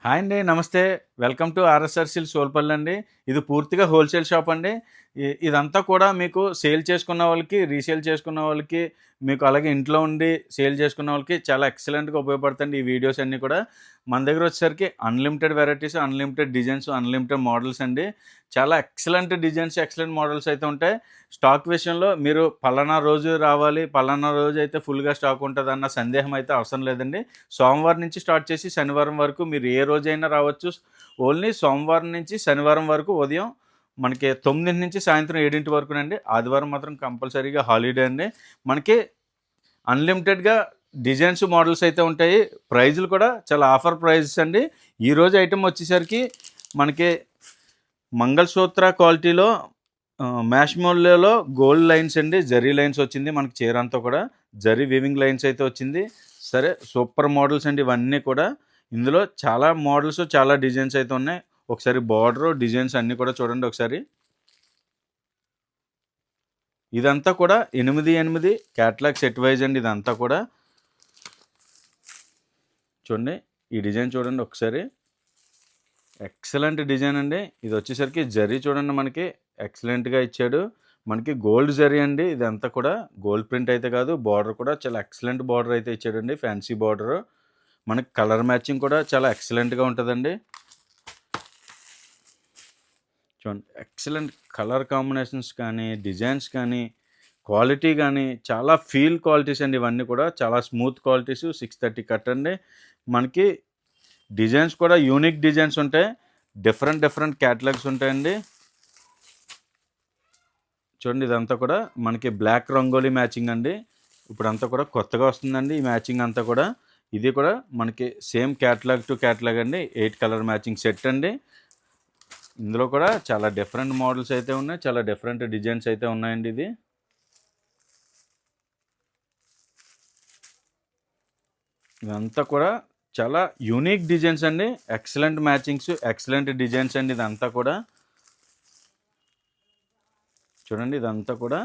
Hi అండి. నమస్తే. Welcome to RSR silks సోల్పల్లి అండి. ఇది పూర్తిగా హోల్‌సేల్ షాప్ అండి. ఇదంతా కూడా మీకు సేల్ చేసుకున్న వాళ్ళకి, రీసేల్ చేసుకున్న వాళ్ళకి, మీకు అలాగే ఇంట్లో ఉండి సేల్ చేసుకున్న వాళ్ళకి చాలా ఎక్సలెంట్‌గా ఉపయోగపడతాయండి ఈ వీడియోస్ అన్నీ కూడా. మన దగ్గర వచ్చేసరికి unlimited varieties, unlimited designs, unlimited models అండి. చాలా ఎక్సలెంట్ డిజైన్స్, ఎక్సలెంట్ మోడల్స్ అయితే ఉంటాయి. స్టాక్ విషయంలో మీరు పలానా రోజు రావాలి, పలానా రోజు అయితే ఫుల్‌గా స్టాక్ ఉంటదన్న సందేహం అయితే అవసరం లేదండి. సోమవారం నుంచి స్టార్ట్ చేసి శనివారం వరకు మీరు ఏ రోజైనా రావచ్చు. ఓన్లీ సోమవారం నుంచి శనివారం వరకు ఉదయం మనకి 9 నుంచి సాయంత్రం 7 వరకునండి. ఆదివారం మాత్రం కంపల్సరీగా హాలిడే అండి. మనకి అన్‌లిమిటెడ్‌గా డిజైన్స్, మోడల్స్ అయితే ఉంటాయి. ప్రైజులు కూడా చాలా ఆఫర్ ప్రైజెస్ అండి. ఈరోజు ఐటెం వచ్చేసరికి మనకి మంగళసూత్ర క్వాలిటీలో మ్యాష్‌మోల్లోలో గోల్డ్ లైన్స్ అండి. జరీ లైన్స్ వచ్చింది మనకి చీర అంతా కూడా. జరీ వీవింగ్ లైన్స్ అయితే వచ్చింది. సరే సూపర్ మోడల్స్ అండి ఇవన్నీ కూడా. ఇందులో చాలా మోడల్స్, చాలా డిజైన్స్ అయితే ఉన్నాయి. ఒకసారి బార్డరు, డిజైన్స్ అన్నీ కూడా చూడండి ఒకసారి. ఇదంతా కూడా 8 క్యాటలాగ్ సెట్ వైజ్ అండి ఇదంతా కూడా. చూడండి ఈ డిజైన్ చూడండి ఒకసారి. ఎక్సలెంట్ డిజైన్ అండి. ఇది వచ్చేసరికి జరీ చూడండి మనకి ఎక్సలెంట్‌గా ఇచ్చాడు. మనకి గోల్డ్ జరీ అండి ఇదంతా కూడా. గోల్డ్ ప్రింట్ అయితే కాదు. బార్డర్ కూడా చాలా ఎక్సలెంట్ బార్డర్ అయితే ఇచ్చాడండి. Fancy border. మనకి కలర్ మ్యాచింగ్ కూడా చాలా ఎక్సలెంట్‌గా ఉంటదండి. చూడండి ఎక్సలెంట్ కలర్ కాంబినేషన్స్ కానీ, డిజైన్స్ కానీ, క్వాలిటీ కానీ చాలా ఫీల్ క్వాలిటీస్ అండి ఇవన్నీ కూడా. చాలా స్మూత్ క్వాలిటీస్. 630 కట్ అండి. మనకి డిజైన్స్ కూడా యూనిక్ డిజైన్స్ ఉంటాయి. డిఫరెంట్ క్యాటలాగ్స్ ఉంటాయండి. చూడండి ఇదంతా కూడా మనకి బ్లాక్ రంగోలీ మ్యాచింగ్ అండి. ఇప్పుడంతా కూడా కొత్తగా వస్తుందండి ఈ మ్యాచింగ్ అంతా కూడా. ఇది కూడా మనకి సేమ్ క్యాటలాగ్ టు క్యాటలాగ్ అండి. 8 కలర్ మ్యాచింగ్ సెట్ అండి. ఇందులో కూడా చాలా డిఫరెంట్ మోడల్స్ అయితే ఉన్నాయి. చాలా డిఫరెంట్ డిజైన్స్ అయితే ఉన్నాయండి ఇది. ఇదంతా కూడా చాలా యూనిక్ డిజైన్స్ అండి. ఎక్సలెంట్ మ్యాచింగ్స్, ఎక్సలెంట్ డిజైన్స్ అండి ఇదంతా కూడా. చూడండి ఇదంతా కూడా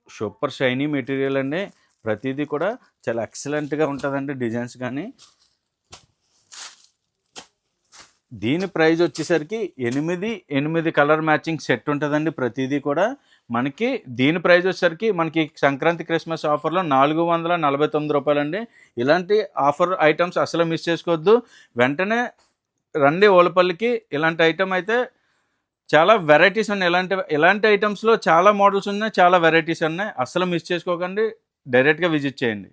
సూపర్ షైనీ మెటీరియల్ అండి. ప్రతిదీ కూడా చాలా ఎక్సలెంట్‌గా ఉంటుందండి డిజైన్స్ కానీ. దీని ప్రైజ్ వచ్చేసరికి 8 కలర్ మ్యాచింగ్ సెట్ ఉంటుందండి ప్రతిదీ కూడా. మనకి దీని ప్రైజ్ వచ్చేసరికి మనకి సంక్రాంతి క్రిస్మస్ ఆఫర్లో రూ. 449 అండి. ఇలాంటి ఆఫర్ ఐటమ్స్ అసలు మిస్ చేసుకోవద్దు. వెంటనే రండి ఓలపల్లికి. ఇలాంటి ఐటమ్ అయితే చాలా వెరైటీస్ ఉన్నాయి. ఇలాంటి ఐటమ్స్లో చాలా మోడల్స్ ఉన్నాయి, చాలా వెరైటీస్ ఉన్నాయి. అస్సలు మిస్ చేసుకోకండి. డైరెక్ట్గా విజిట్ చేయండి.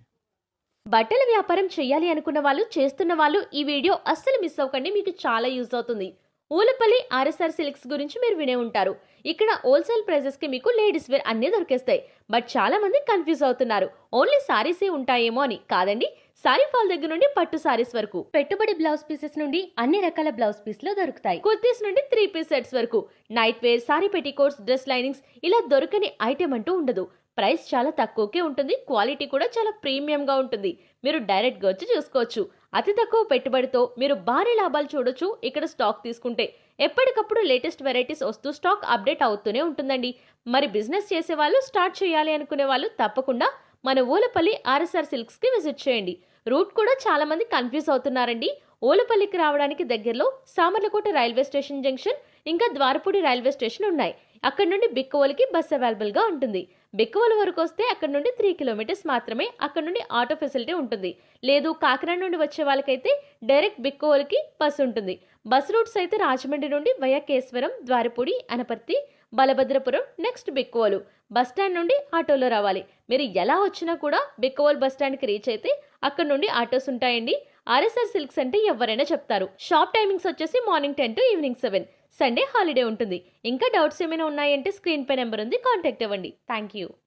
బట్టల వ్యాపారం చేయాలి అనుకున్న వాళ్ళు, చేస్తున్న వాళ్ళు ఈ వీడియో అస్సలు మిస్ అవ్వకండి. మీకు చాలా యూజ్ అవుతుంది. ఊలపల్లి ఆర్ఎస్ఆర్ సిల్క్స్ గురించి మీరు వినే ఉంటారు. ఇక్కడ హోల్సేల్ ప్రైజెస్ కి మీకు లేడీస్ వేర్ అన్నీ దొరికేస్తాయి. బట్ చాలా మంది కన్ఫ్యూజ్ అవుతున్నారు. ఓన్లీ సారీసే ఉంటాయేమో అని. కాదండి, సారీ ఫాల్ దగ్గర నుండి పట్టు సారీస్ వరకు, పెట్టుబడి బ్లౌజ్ పీసెస్ నుండి అన్ని రకాల బ్లౌజ్ పీస్లు దొరుకుతాయి. కుర్తీస్ నుండి 3 పీస్ సెట్స్ వరకు, night wear, sari petticoats, dress linings, ఇలా దొరకని ఐటెం అంటూ ఉండదు. ప్రైస్ చాలా తక్కువకే ఉంటుంది. క్వాలిటీ కూడా చాలా ప్రీమియంగా ఉంటుంది. మీరు డైరెక్ట్గా వచ్చి చూసుకోవచ్చు. అతి తక్కువ పెట్టుబడితో మీరు భారీ లాభాలు చూడొచ్చు ఇక్కడ స్టాక్ తీసుకుంటే. ఎప్పటికప్పుడు లేటెస్ట్ వెరైటీస్ వస్తూ స్టాక్ అప్డేట్ అవుతూనే ఉంటుందండి. మరి బిజినెస్ చేసే వాళ్ళు, స్టార్ట్ చేయాలి అనుకునే వాళ్ళు తప్పకుండా మన ఊలపల్లి ఆర్ఎస్ఆర్ సిల్క్స్ కి విజిట్ చేయండి. రూట్ కూడా చాలా మంది కన్ఫ్యూజ్ అవుతున్నారండి. ఊలపల్లికి రావడానికి దగ్గరలో సామర్లకోట రైల్వే స్టేషన్ జంక్షన్, ఇంకా ద్వారపూడి రైల్వే స్టేషన్ ఉన్నాయి. అక్కడ నుండి బిక్కవోలుకి బస్ అవైలబుల్ గా ఉంటుంది. బిక్కవోలు వరకు వస్తే అక్కడ నుండి 3 కిలోమీటర్స్ మాత్రమే. అక్కడ నుండి ఆటో ఫెసిలిటీ ఉంటుంది. లేదు కాకినాడ నుండి వచ్చే వాళ్ళకైతే డైరెక్ట్ బిక్కవోలుకి బస్ ఉంటుంది. బస్ రూట్స్ అయితే రాజమండ్రి నుండి via Kesavaram, Dwarapudi, Anaparthi, Balabhadrapuram, next Bikkavolu. Bus stand నుండి ఆటోలో రావాలి. మీరు ఎలా వచ్చినా కూడా బిక్కవోలు బస్ స్టాండ్కి రీచ్ అయితే అక్కడ నుండి ఆటోస్ ఉంటాయండి. ఆర్ఎస్ఆర్ సిల్క్స్ అంటే ఎవరైనా చెప్తారు. షాప్ టైమింగ్స్ వచ్చేసి morning 10 to evening 7. Sunday holiday ఉంటుంది. ఇంకా డౌట్స్ ఏమైనా ఉన్నాయంటే స్క్రీన్ పై నెంబర్ ఉంది, కాంటాక్ట్ అవ్వండి. Thank you.